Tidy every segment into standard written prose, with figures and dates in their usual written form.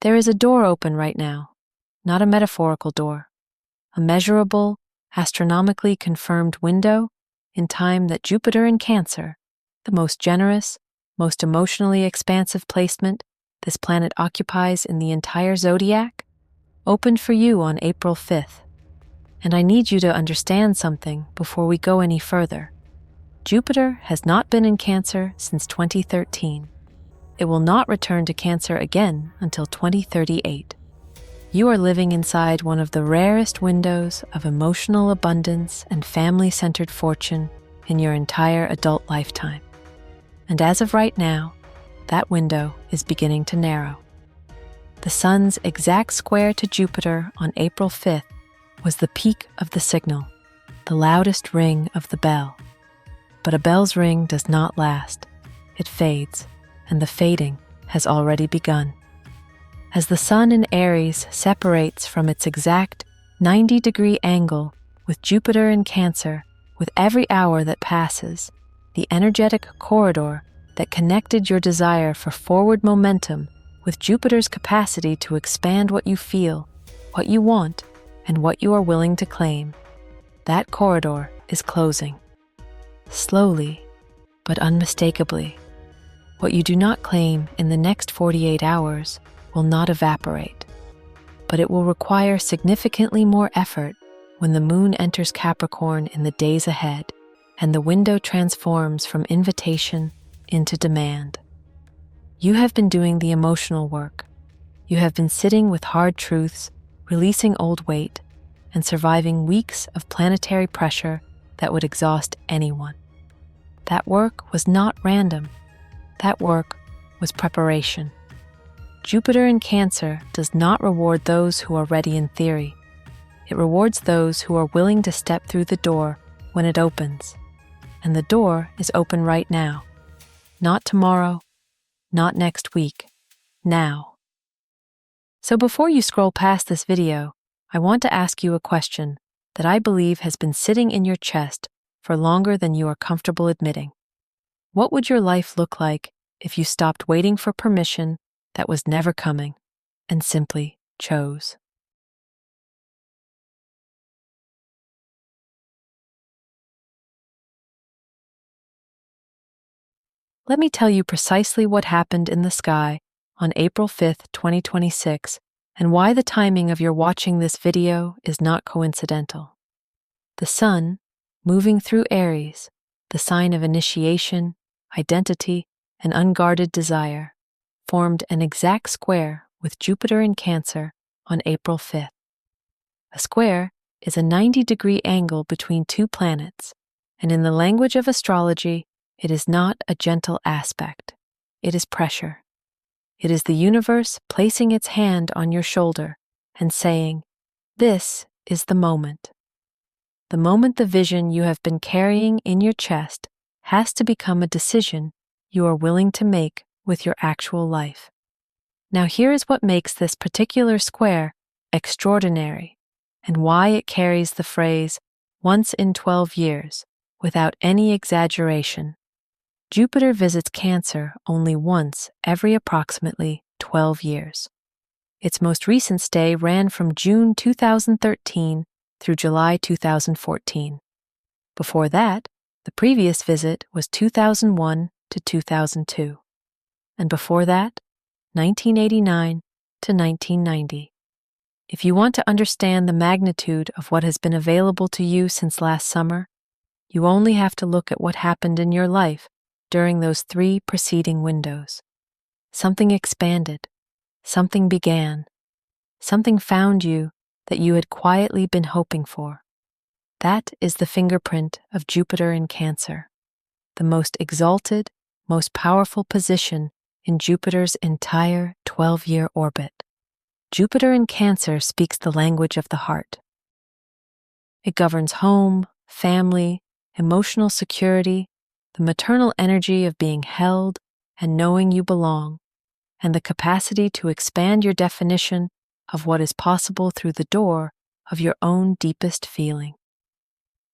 There is a door open right now, not a metaphorical door, a measurable, astronomically confirmed window in time that Jupiter in Cancer, the most generous, most emotionally expansive placement this planet occupies in the entire zodiac, opened for you on April 5th. And I need you to understand something before we go any further. Jupiter has not been in Cancer since 2013. It will not return to Cancer again until 2038. You are living inside one of the rarest windows of emotional abundance and family-centered fortune in your entire adult lifetime. And as of right now, that window is beginning to narrow. The Sun's exact square to Jupiter on April 5th was the peak of the signal, the loudest ring of the bell. But a bell's ring does not last. It fades, and the fading has already begun. As the Sun in Aries separates from its exact 90-degree angle with Jupiter in Cancer, with every hour that passes, the energetic corridor that connected your desire for forward momentum with Jupiter's capacity to expand what you feel, what you want, and what you are willing to claim, that corridor is closing. Slowly, but unmistakably. What you do not claim in the next 48 hours will not evaporate, but it will require significantly more effort when the moon enters Capricorn in the days ahead and the window transforms from invitation into demand. You have been doing the emotional work. You have been sitting with hard truths, releasing old weight, and surviving weeks of planetary pressure that would exhaust anyone. That work was not random. That work was preparation. Jupiter in Cancer does not reward those who are ready in theory. It rewards those who are willing to step through the door when it opens. And the door is open right now. Not tomorrow, not next week, now. So before you scroll past this video, I want to ask you a question that I believe has been sitting in your chest for longer than you are comfortable admitting. What would your life look like if you stopped waiting for permission that was never coming and simply chose? Let me tell you precisely what happened in the sky on April 5th, 2026, and why the timing of your watching this video is not coincidental. The Sun, moving through Aries, the sign of initiation, identity, and unguarded desire, formed an exact square with Jupiter in Cancer on April 5th. A square is a 90-degree angle between two planets, and in the language of astrology, it is not a gentle aspect. It is pressure. It is the universe placing its hand on your shoulder and saying, "This is the moment." The moment the vision you have been carrying in your chest has to become a decision you are willing to make with your actual life. Now here is what makes this particular square extraordinary and why it carries the phrase, "once in 12 years," without any exaggeration. Jupiter visits Cancer only once every approximately 12 years. Its most recent stay ran from June 2013 through July 2014. Before that, the previous visit was 2001 to 2002. And before that, 1989 to 1990. If you want to understand the magnitude of what has been available to you since last summer, you only have to look at what happened in your life during those 3 preceding windows. Something expanded, something began, something found you that you had quietly been hoping for. That is the fingerprint of Jupiter in Cancer, the most exalted, most powerful position in Jupiter's entire 12-year orbit. Jupiter in Cancer speaks the language of the heart. It governs home, family, emotional security, the maternal energy of being held and knowing you belong, and the capacity to expand your definition of what is possible through the door of your own deepest feeling.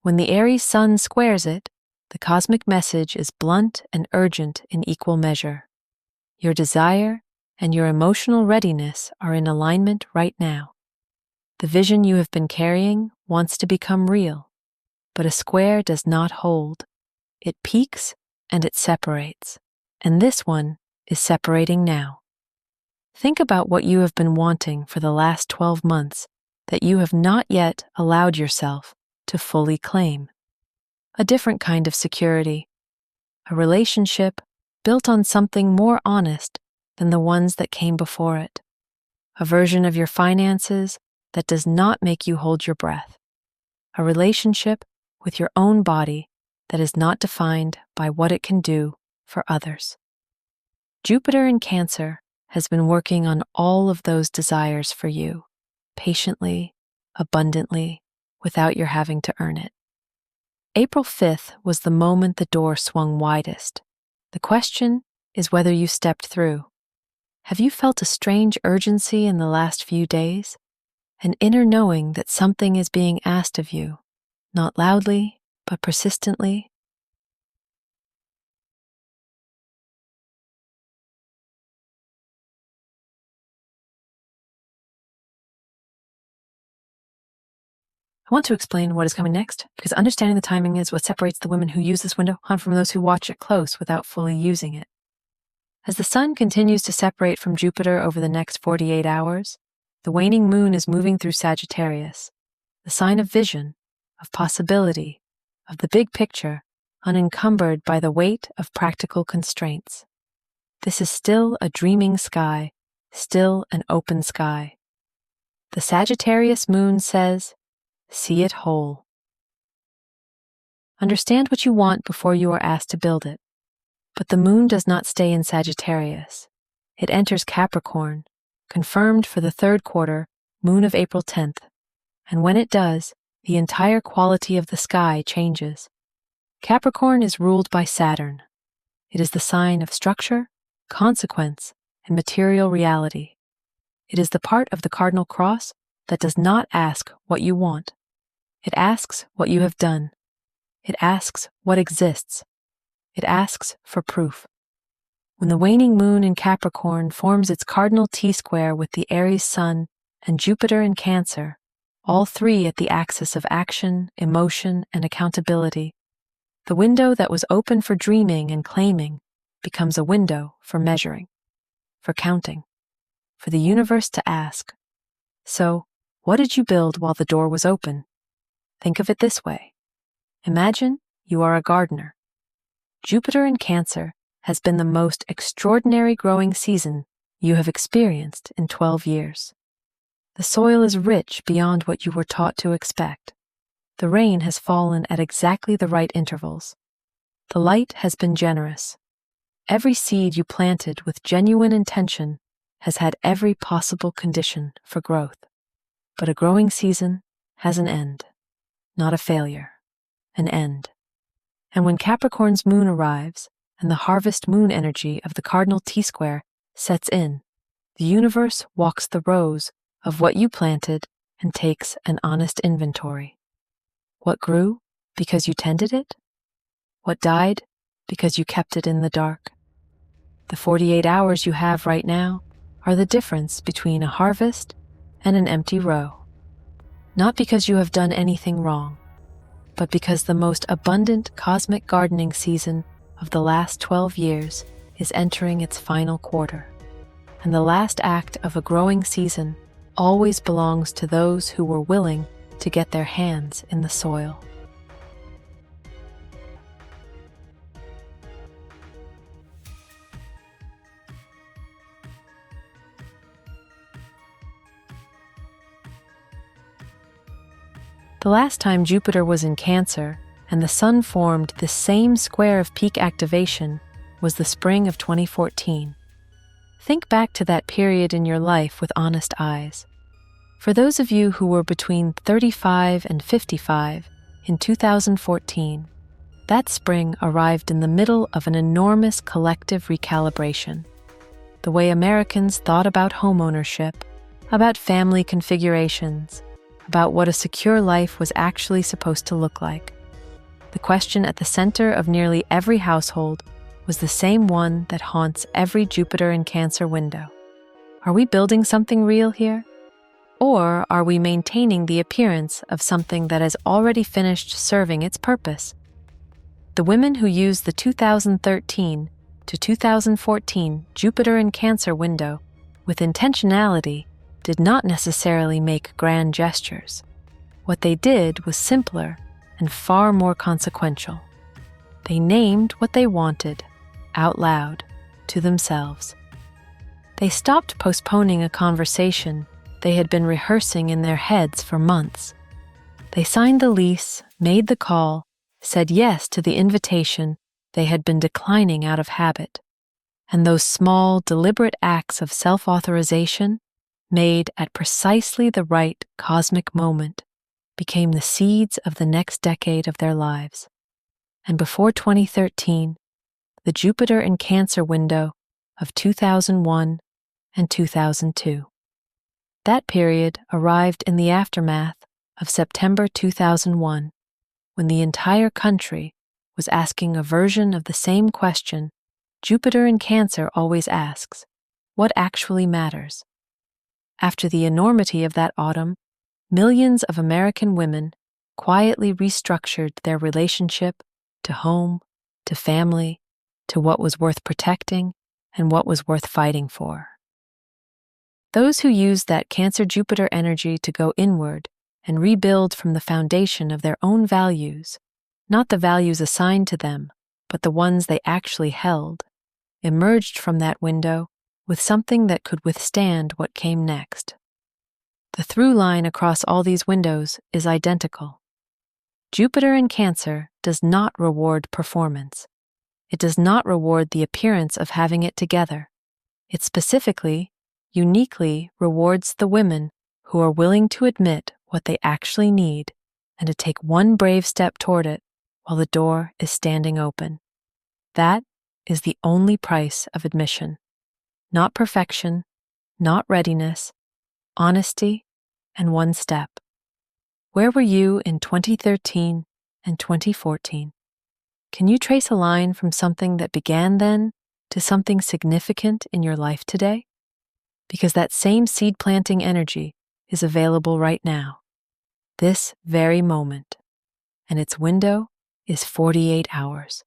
When the Aries Sun squares it, the cosmic message is blunt and urgent in equal measure. Your desire and your emotional readiness are in alignment right now. The vision you have been carrying wants to become real, but a square does not hold. It peaks and it separates, and this one is separating now. Think about what you have been wanting for the last 12 months that you have not yet allowed yourself to fully claim. A different kind of security, a relationship built on something more honest than the ones that came before it, a version of your finances that does not make you hold your breath, a relationship with your own body that is not defined by what it can do for others. Jupiter in Cancer has been working on all of those desires for you, patiently, abundantly, without your having to earn it. April 5th was the moment the door swung widest. The question is whether you stepped through. Have you felt a strange urgency in the last few days? An inner knowing that something is being asked of you, not loudly, but persistently? I want to explain what is coming next, because understanding the timing is what separates the women who use this window from those who watch it close without fully using it. As the sun continues to separate from Jupiter over the next 48 hours, the waning moon is moving through Sagittarius, the sign of vision, of possibility, of the big picture, unencumbered by the weight of practical constraints. This is still a dreaming sky, still an open sky. The Sagittarius moon says, see it whole. Understand what you want before you are asked to build it. But the moon does not stay in Sagittarius. It enters Capricorn, confirmed for the third quarter, moon of April 10th. And when it does, the entire quality of the sky changes. Capricorn is ruled by Saturn. It is the sign of structure, consequence, and material reality. It is the part of the cardinal cross that does not ask what you want. It asks what you have done. It asks what exists. It asks for proof. When the waning moon in Capricorn forms its cardinal T-square with the Aries sun and Jupiter in Cancer, all three at the axis of action, emotion, and accountability, the window that was open for dreaming and claiming becomes a window for measuring, for counting, for the universe to ask, so, what did you build while the door was open? Think of it this way. Imagine you are a gardener. Jupiter in Cancer has been the most extraordinary growing season you have experienced in 12 years. The soil is rich beyond what you were taught to expect. The rain has fallen at exactly the right intervals. The light has been generous. Every seed you planted with genuine intention has had every possible condition for growth. But a growing season has an end, not a failure, an end. And when Capricorn's moon arrives and the harvest moon energy of the cardinal T-square sets in, the universe walks the rows of what you planted and takes an honest inventory. What grew because you tended it? What died because you kept it in the dark? The 48 hours you have right now are the difference between a harvest and an empty row. Not because you have done anything wrong, but because the most abundant cosmic gardening season of the last 12 years is entering its final quarter. And the last act of a growing season always belongs to those who were willing to get their hands in the soil. The last time Jupiter was in Cancer and the Sun formed the same square of peak activation was the spring of 2014. Think back to that period in your life with honest eyes. For those of you who were between 35 and 55 in 2014, that spring arrived in the middle of an enormous collective recalibration. The way Americans thought about home ownership, about family configurations, about what a secure life was actually supposed to look like. The question at the center of nearly every household was the same one that haunts every Jupiter in Cancer window. Are we building something real here? Or are we maintaining the appearance of something that has already finished serving its purpose? The women who used the 2013 to 2014 Jupiter in Cancer window with intentionality did not necessarily make grand gestures. What they did was simpler and far more consequential. They named what they wanted, out loud, to themselves. They stopped postponing a conversation they had been rehearsing in their heads for months. They signed the lease, made the call, said yes to the invitation they had been declining out of habit. And those small, deliberate acts of self-authorization, made at precisely the right cosmic moment, became the seeds of the next decade of their lives. And before 2013, the Jupiter in Cancer window of 2001 and 2002. That period arrived in the aftermath of September 2001, when the entire country was asking a version of the same question Jupiter in Cancer always asks: what actually matters? After the enormity of that autumn, millions of American women quietly restructured their relationship to home, to family, to what was worth protecting and what was worth fighting for. Those who used that Cancer-Jupiter energy to go inward and rebuild from the foundation of their own values, not the values assigned to them, but the ones they actually held, emerged from that window with something that could withstand what came next. The through line across all these windows is identical. Jupiter in Cancer does not reward performance. It does not reward the appearance of having it together. It specifically, uniquely rewards the women who are willing to admit what they actually need and to take one brave step toward it while the door is standing open. That is the only price of admission. Not perfection, not readiness, honesty, and one step. Where were you in 2013 and 2014? Can you trace a line from something that began then to something significant in your life today? Because that same seed planting energy is available right now, this very moment, and its window is 48 hours.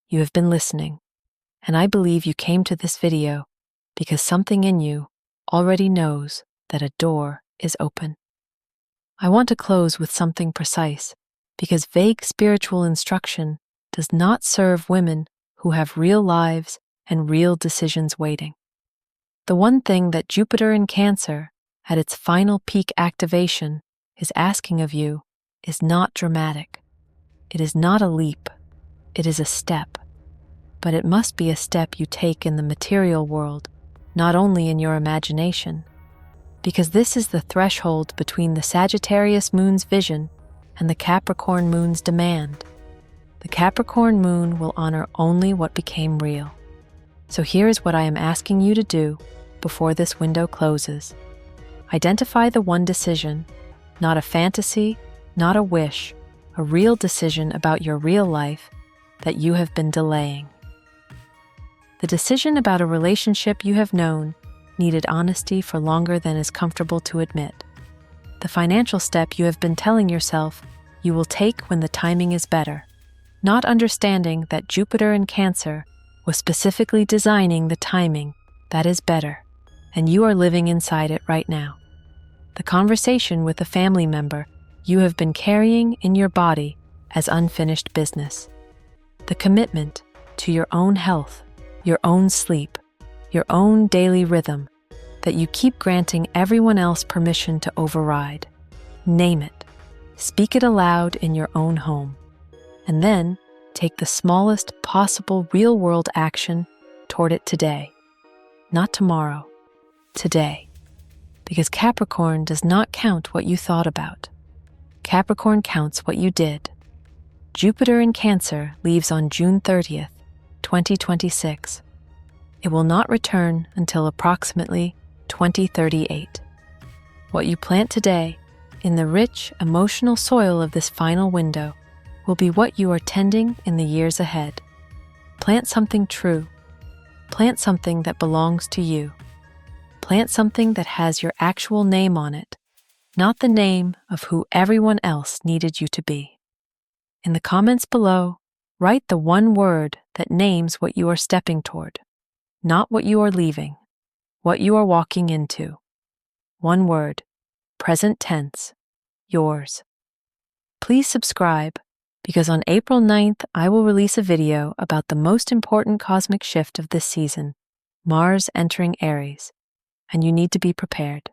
You have been listening, and I believe you came to this video because something in you already knows that a door is open. I want to close with something precise, because vague spiritual instruction does not serve women who have real lives and real decisions waiting. The one thing that Jupiter in Cancer, at its final peak activation, is asking of you is not dramatic. It is not a leap. It is a step. But it must be a step you take in the material world, not only in your imagination, because this is the threshold between the Sagittarius moon's vision and the Capricorn moon's demand. The Capricorn moon will honor only what became real. So here is what I am asking you to do before this window closes. Identify the one decision, not a fantasy, not a wish, a real decision about your real life that you have been delaying. The decision about a relationship you have known needed honesty for longer than is comfortable to admit. The financial step you have been telling yourself you will take when the timing is better, not understanding that Jupiter in Cancer was specifically designing the timing that is better, and you are living inside it right now. The conversation with a family member you have been carrying in your body as unfinished business. The commitment to your own health, your own sleep, your own daily rhythm that you keep granting everyone else permission to override. Name it. Speak it aloud in your own home. And then take the smallest possible real-world action toward it today. Not tomorrow, today. Because Capricorn does not count what you thought about. Capricorn counts what you did. Jupiter in Cancer leaves on June 30th, 2026. It will not return until approximately 2038. What you plant today, in the rich, emotional soil of this final window, will be what you are tending in the years ahead. Plant something true. Plant something that belongs to you. Plant something that has your actual name on it, not the name of who everyone else needed you to be. In the comments below, write the one word that names what you are stepping toward, not what you are leaving, what you are walking into. One word, present tense, yours. Please subscribe, because on April 9th, I will release a video about the most important cosmic shift of this season, Mars entering Aries, and you need to be prepared.